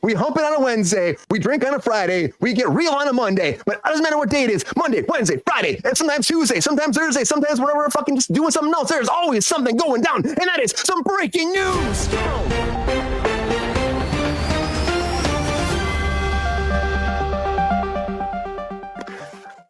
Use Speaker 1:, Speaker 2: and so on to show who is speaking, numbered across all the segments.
Speaker 1: we hump it on a Wednesday, we drink on a Friday, we get real on a Monday, but it doesn't matter what day it is, Monday, Wednesday, Friday, and sometimes Tuesday, sometimes Thursday, sometimes whenever we're fucking just doing something else, there's always something going down, and that is some breaking news.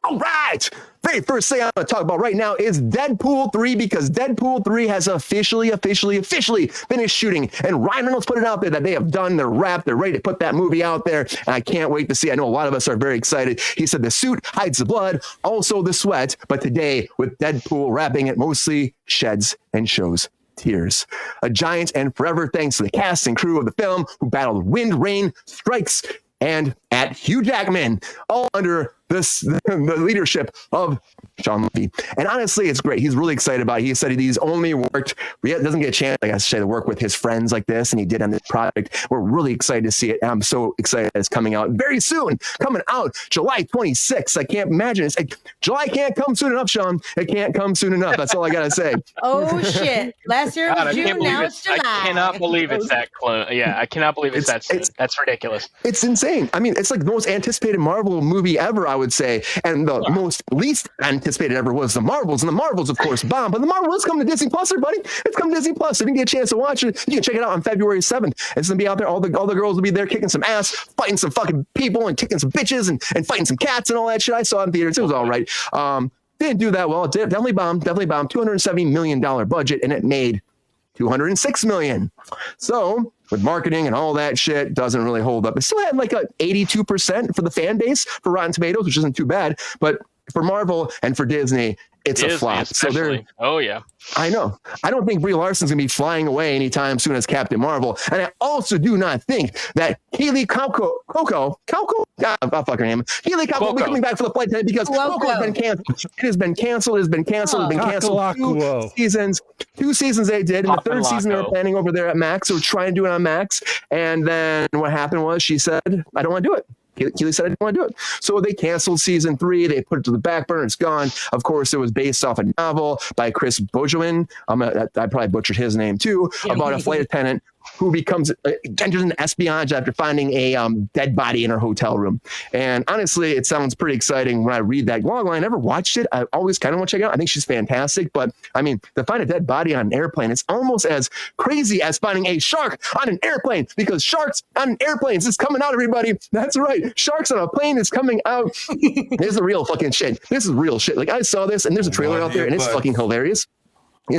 Speaker 1: All right. Very first thing I'm going to talk about right now is Deadpool 3, because Deadpool 3 has officially finished shooting. And Ryan Reynolds put it out there that they have done their wrap. They're ready to put that movie out there. And I can't wait to see. I know a lot of us are very excited. He said the suit hides the blood, also the sweat. But today, with Deadpool wrapping, it mostly sheds and shows tears. A giant and forever thanks to the cast and crew of the film who battled wind, rain, strikes, and at Hugh Jackman, all under the leadership of Sean Levy. And honestly, it's great. He's really excited about it. He said he's only worked, he doesn't get a chance, like I said, to work with his friends like this, and he did on this project. We're really excited to see it. And I'm so excited that it's coming out very soon. Coming out July 26th. I can't imagine. It's like, July can't come soon enough, Sean. It can't come soon enough. That's all I got to say.
Speaker 2: Oh, shit. Last year was June, now it's July.
Speaker 3: I cannot believe it's that close. Yeah, I cannot believe it's that soon. That's ridiculous.
Speaker 1: It's insane. I mean, it's like the most anticipated Marvel movie ever, I would say. And the most least anticipated ever was the Marvels. And the Marvels, of course, bomb. But the Marvels come to Disney Plus, everybody. It's coming to Disney Plus. If you get a chance to watch it, you can check it out on February 7th. It's going to be out there. All the girls will be there kicking some ass, fighting some fucking people and kicking some bitches and fighting some cats and all that shit. I saw it in theaters. It was all right. Didn't do that well. It definitely bombed. $270 million budget, and it made $206 million. So with marketing and all that shit, doesn't really hold up. It still had like a 82% for the fan base for Rotten Tomatoes, which isn't too bad. But for Marvel and for Disney, it's a flop. So they're,
Speaker 3: oh yeah,
Speaker 1: I know. I don't think Brie Larson's gonna be flying away anytime soon as Captain Marvel. And I also do not think that Keely Coco, I'll fuck her name. Keely Coco will be coming back for the flight attendant because Coco has been canceled. It has been canceled. It has been canceled. It's been canceled. Two seasons they did. And the third season they were planning over there at Max. They were trying to do it on Max. And then what happened was she said, I don't want to do it. Keely said, I didn't want to do it. So they canceled season 3. They put it to the back burner. It's gone. Of course, it was based off a novel by Chris Bojewin. I probably butchered his name too, about a flight attendant who enters into espionage after finding a dead body in her hotel room. And honestly, it sounds pretty exciting when I read that logline. I never watched it. I always kind of want to check it out. I think she's fantastic. But I mean, to find a dead body on an airplane, it's almost as crazy as finding a shark on an airplane, because sharks on airplanes is coming out, everybody. That's right. Sharks on a plane is coming out. This is the real fucking shit. This is real shit. Like, I saw this and there's a trailer out there and it's fucking hilarious.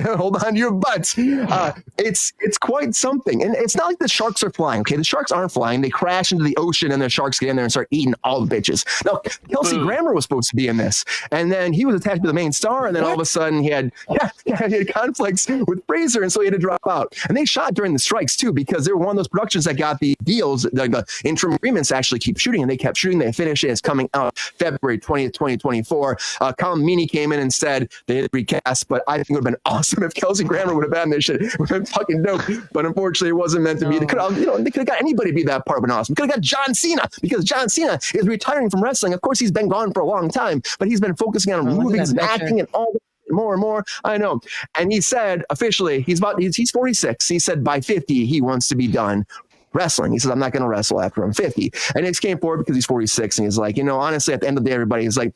Speaker 1: Hold on to your butts. It's quite something. And it's not like the sharks are flying, okay? The sharks aren't flying. They crash into the ocean and the sharks get in there and start eating all the bitches. Now, Kelsey Grammer was supposed to be in this. And then he was attached to the main star. And then all of a sudden he had conflicts with Fraser. And so he had to drop out. And they shot during the strikes too, because they were one of those productions that got the deals, the interim agreements to actually keep shooting. And they kept shooting. They finished it. It's coming out February 20th, 2024. Colin Meaney came in and said they had recast, but I think it would have been awesome if Kelsey Grammer would have been this shit. It would have been fucking dope. But unfortunately, it wasn't meant to be. They could have got anybody to be that part of an awesome. Could have got John Cena, because John Cena is retiring from wrestling. Of course, he's been gone for a long time, but he's been focusing on movies and acting and all more and more. I know. And he said officially, he's 46. He said by 50, he wants to be done wrestling. He says, I'm not going to wrestle after I'm 50. And he came forward because he's 46. And he's like, honestly, at the end of the day, everybody is like,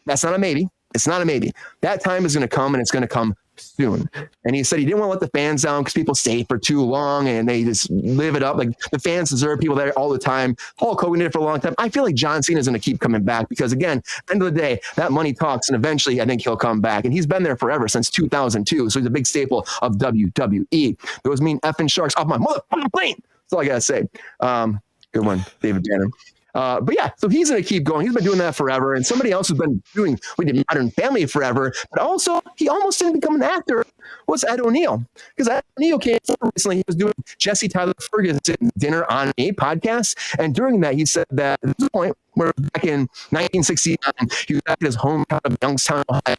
Speaker 1: that's not a maybe. It's not a maybe. That time is going to come, and it's going to come soon. And he said he didn't want to let the fans down because people stay for too long and they just live it up. Like, the fans deserve people there all the time. Hulk Hogan did it for a long time. I feel like John Cena is going to keep coming back because, again, end of the day, that money talks, and eventually I think he'll come back. And he's been there forever, since 2002. So he's a big staple of WWE. Those mean effing sharks off my motherfucking plane. That's all I got to say. Good one, David Banner. But yeah, so he's going to keep going. He's been doing that forever. And somebody else who's been doing, we did Modern Family forever, but also he almost didn't become an actor, was Ed O'Neill. Because Ed O'Neill came recently, he was doing Jesse Tyler Ferguson Dinner on a podcast. And during that, he said that at this point, where back in 1969, he was back in his hometown of Youngstown, Ohio.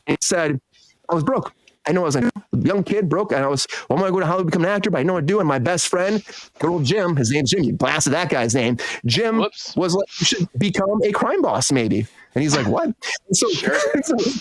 Speaker 1: And he said, I was broke. I know I was a young kid, broke, and I was, I'm going to go to Hollywood, become an actor, but I know what to do. And my best friend, good old Jim, his name's Jim, you blasted that guy's name. Jim was like, you should become a crime boss, maybe. And he's like, what? And so,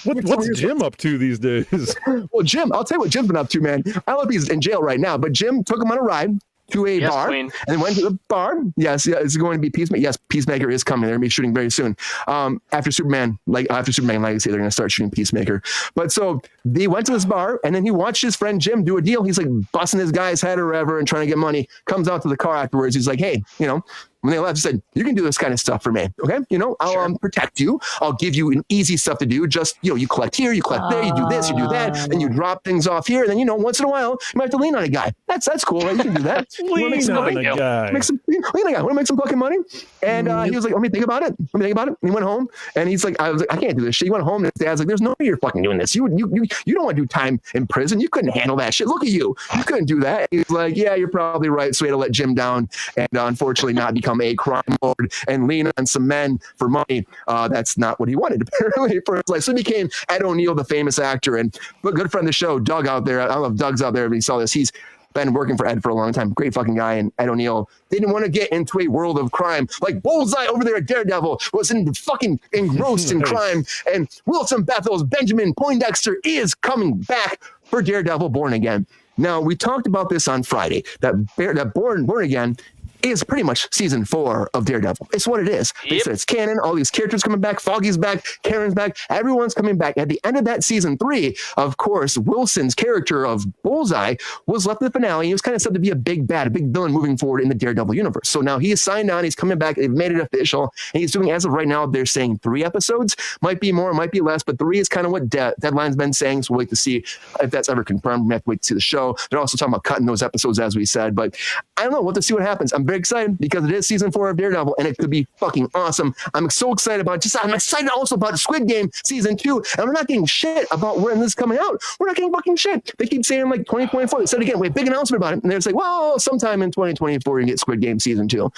Speaker 4: what's Jim up to these days?
Speaker 1: Well, Jim, I'll tell you what Jim's been up to, man. I don't know if he's in jail right now, but Jim took him on a ride. to a bar
Speaker 3: Queen.
Speaker 1: and went to the bar. Yes, it's going to be Peacemaker. Yes, Peacemaker is coming. They're going to be shooting very soon. After Superman Legacy, they're going to start shooting Peacemaker. But so they went to this bar, and then he watched his friend Jim do a deal. He's like busting this guy's head or whatever and trying to get money. Comes out to the car afterwards. He's like, hey, when they left, he said, you can do this kind of stuff for me. Okay. I'll protect you. I'll give you an easy stuff to do. Just, you collect here, you collect there, you do this, you do that, and you drop things off here. And then, once in a while, you might have to lean on a guy. That's cool, right? You can do that.
Speaker 4: Lean on a guy.
Speaker 1: Want to make some fucking money? And he was like, let me think about it. And he went home, and he's like, I can't do this shit. He went home, and his dad's like, there's no way you're fucking doing this. You don't want to do time in prison. You couldn't handle that shit. Look at you. You couldn't do that. He's like, yeah, you're probably right. So he had to let Jim down and unfortunately not become a crime lord and lean on some men for money. That's not what he wanted, apparently, for his life. So he became Ed O'Neill, the famous actor, and good friend of the show, Doug out there. I don't know if Doug's out there, but he saw this. He's been working for Ed for a long time. Great fucking guy. And Ed O'Neill didn't want to get into a world of crime. Like Bullseye over there at Daredevil was fucking engrossed in crime. And Wilson Bethel's Benjamin Poindexter is coming back for Daredevil Born Again. Now, we talked about this on Friday, that Born Again is pretty much season 4 of Daredevil. It's what it is. They said it's canon. All these characters coming back. Foggy's back. Karen's back. Everyone's coming back. At the end of that season 3, of course, Wilson's character of Bullseye was left in the finale. He was kind of said to be a big bad, a big villain moving forward in the Daredevil universe. So now he is signed on. He's coming back. They've made it official. And he's doing, as of right now, they're saying 3 episodes. Might be more, might be less, but 3 is kind of what Deadline's been saying. So we'll wait to see if that's ever confirmed. We have to wait to see the show. They're also talking about cutting those episodes, as we said. But I don't know. We'll have to see what happens. I'm very excited because it is season 4 of Daredevil and it could be fucking awesome. I'm so excited about it. I'm excited also about Squid Game season 2. And we're not getting shit about when this is coming out. We're not getting fucking shit. They keep saying like 2024. They said again, we have a big announcement about it. And they're just like, well, sometime in 2024 you get Squid Game season 2.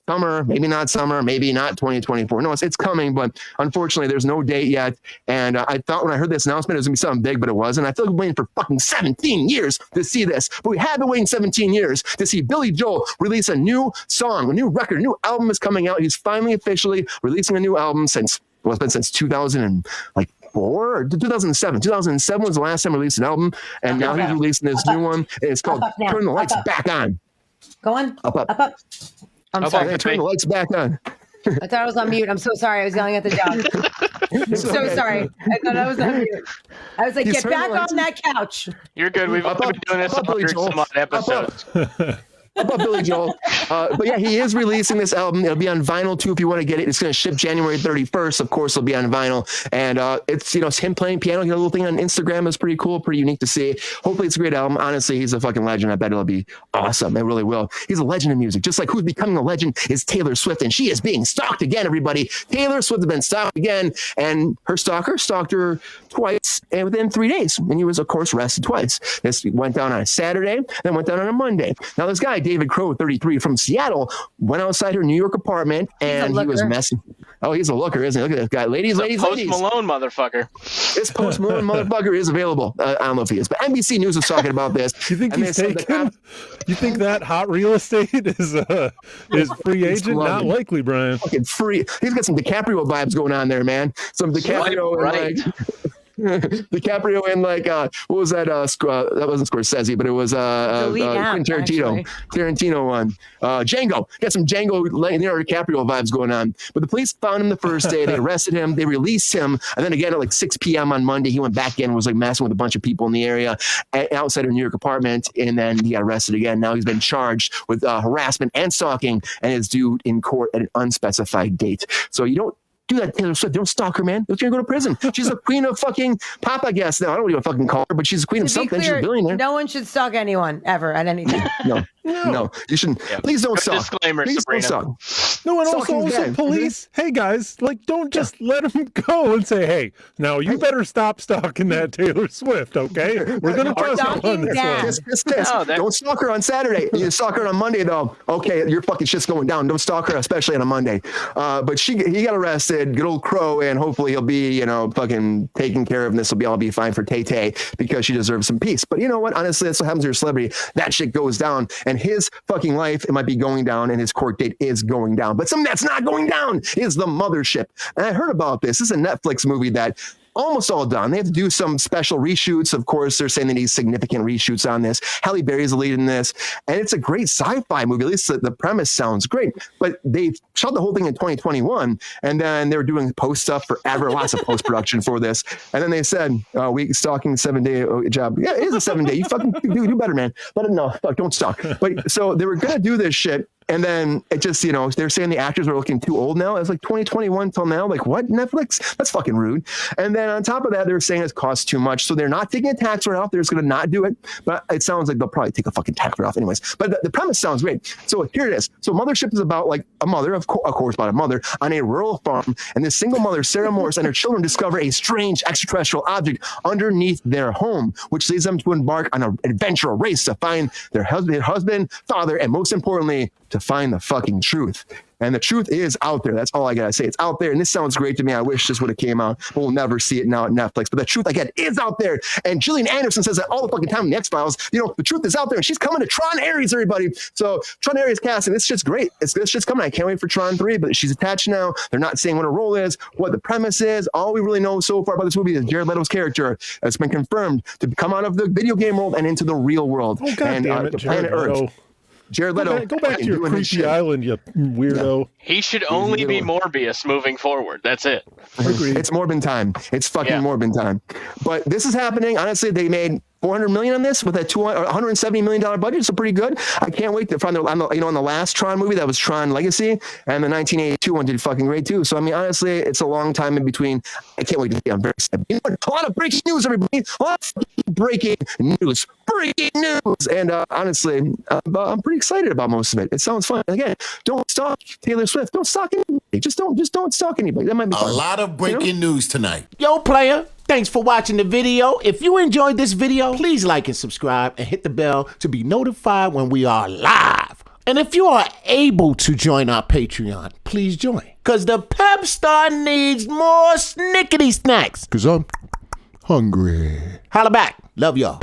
Speaker 1: Summer, maybe not summer, maybe not 2024. No, it's coming, but unfortunately, there's no date yet. And I thought when I heard this announcement, it was going to be something big, but it wasn't. I feel like we're waiting for fucking 17 years to see this. But we have been waiting 17 years to see Billy Joel release a new song, a new record, a new album is coming out. He's finally officially releasing a new album since 2004 or 2007. 2007 was the last time he released an album. And now he's releasing this new one. And it's called Turn the Lights Back On.
Speaker 2: Go on. Up. I'm
Speaker 1: sorry. Turn the lights back on.
Speaker 2: I thought I was on mute. I'm so sorry. I was yelling at the dog. I'm so sorry. I thought I was on mute. I was like, get back on that couch.
Speaker 3: You're good. We've been doing this for some odd episodes.
Speaker 1: About Billy Joel. But yeah, he is releasing this album. It'll be on vinyl too if you want to get it. It's going to ship January 31st. Of course, it'll be on vinyl. And it's him playing piano. He got a little thing on Instagram. It's pretty cool, pretty unique to see. Hopefully it's a great album. Honestly, he's a fucking legend. I bet it'll be awesome. It really will. He's a legend in music. Just like who's becoming a legend is Taylor Swift. And she is being stalked again, everybody. Taylor Swift has been stalked again. And her stalker stalked her twice and within 3 days. And he was, of course, arrested twice. This went down on a Saturday, then went down on a Monday. Now this guy, David Crow, 33, from Seattle, went outside her New York apartment and he was messing. Oh, he's a looker, isn't he? Look at this guy. Ladies.
Speaker 3: Post Malone motherfucker.
Speaker 1: This Post Malone motherfucker is available. I don't know if he is, but NBC News was talking about this.
Speaker 4: You think he's taken? You think that hot real estate is free agent? Not likely, Brian.
Speaker 1: Fucking free. He's got some DiCaprio vibes going on there, man. Some DiCaprio and DiCaprio and what was that? That wasn't Scorsese, but it was Quentin Tarantino one. Django. Got some Django Leonardo DiCaprio vibes going on. But the police found him the first day. They arrested him. They released him. And then again at 6 p.m. on Monday, he went back in and was messing with a bunch of people in the area outside her New York apartment. And then he got arrested again. Now he's been charged with harassment and stalking and is due in court at an unspecified date. So you don't do that, Taylor Swift. Don't stalk her, man. You're gonna go to prison. She's a queen of fucking pop, I guess. No, I don't know what you fucking call her, but she's a queen of something. She's a billionaire.
Speaker 2: No one should stalk anyone ever at anything.
Speaker 1: No, you shouldn't. Yeah. Please don't stalk.
Speaker 3: Disclaimer,
Speaker 1: please
Speaker 3: Sabrina.
Speaker 1: Don't stalk.
Speaker 4: No, and also police. Hey guys, don't just let them go and say, hey, now you better stop stalking that Taylor Swift, okay? We're gonna trust you on this one.
Speaker 1: Don't stalk her on Saturday. You stalk her on Monday, though. Okay, your fucking shit's going down. Don't stalk her, especially on a Monday. But he got arrested. Good old Crow, and hopefully he'll be, fucking taken care of, and this will all be fine for Tay-Tay because she deserves some peace. But you know what? Honestly, that's what happens to your celebrity. That shit goes down, and his fucking life, it might be going down, and his court date is going down. down. But something that's not going down is The Mothership. And I heard about this. This is a Netflix movie that almost all done. They have to do some special reshoots. Of course, they're saying they need significant reshoots on this. Halle Berry's the lead in this. And it's a great sci-fi movie. At least the premise sounds great. But they shot the whole thing in 2021. And then they were doing post stuff forever, lots of post-production for this. And then they said, we stalking 7-day job. Yeah, it is a 7-day. You fucking do better, man. But no, fuck, don't stalk. But so they were going to do this shit. And then it just, they're saying the actors are looking too old now. It's like 2021 till now. Like, what? Netflix? That's fucking rude. And then on top of that, they're saying it costs too much. So they're not taking a tax write-off. They're just going to not do it. But it sounds like they'll probably take a fucking tax write-off anyways. But the premise sounds great. So here it is. So Mothership is about like a mother, of course, about a mother on a rural farm. And this single mother, Sarah Morris, and her children discover a strange extraterrestrial object underneath their home, which leads them to embark on an adventure, a race to find their husband, father, and most importantly, to find the fucking truth. And the truth is out there. That's all I gotta say. It's out there. And this sounds great to me. I wish this would have came out. We'll never see it now at Netflix. But the truth, again, is out there. And Gillian Anderson says that all the fucking time in the X-Files. The truth is out there. And she's coming to Tron Ares, everybody. So Tron Ares casting. This shit's great. This shit's coming. I can't wait for Tron 3. But she's attached now. They're not saying what her role is, what the premise is. All we really know so far about this movie is Jared Leto's character has been confirmed to come out of the video game world and into the real world.
Speaker 4: Oh, God damn it,
Speaker 1: the planet Earth. Jared Leto.
Speaker 4: Go back to your creepy island, you weirdo.
Speaker 3: Yeah. He should only be Morbius moving forward. That's it.
Speaker 4: Agreed.
Speaker 1: It's Morbin time. It's fucking Morbin time. But this is happening. Honestly, they made $400 million on this with a $170 million budget, so pretty good. I can't wait to find on the last Tron movie that was Tron Legacy, and the 1982 one did fucking great too. So I mean, honestly, it's a long time in between. I can't wait to see. I'm very excited. A lot of breaking news, everybody. A lot of breaking news. And honestly, I'm pretty excited about most of it. It sounds fun. And again, don't stalk Taylor Swift. Don't stalk anybody. Just don't stalk anybody. That might be fun.
Speaker 5: A lot of breaking news tonight.
Speaker 6: Yo, player. Thanks for watching the video. If you enjoyed this video, please like and subscribe and hit the bell to be notified when we are live. And if you are able to join our Patreon, please join. Because the Pep Star needs more snickety snacks. Because I'm hungry. Holla back. Love y'all.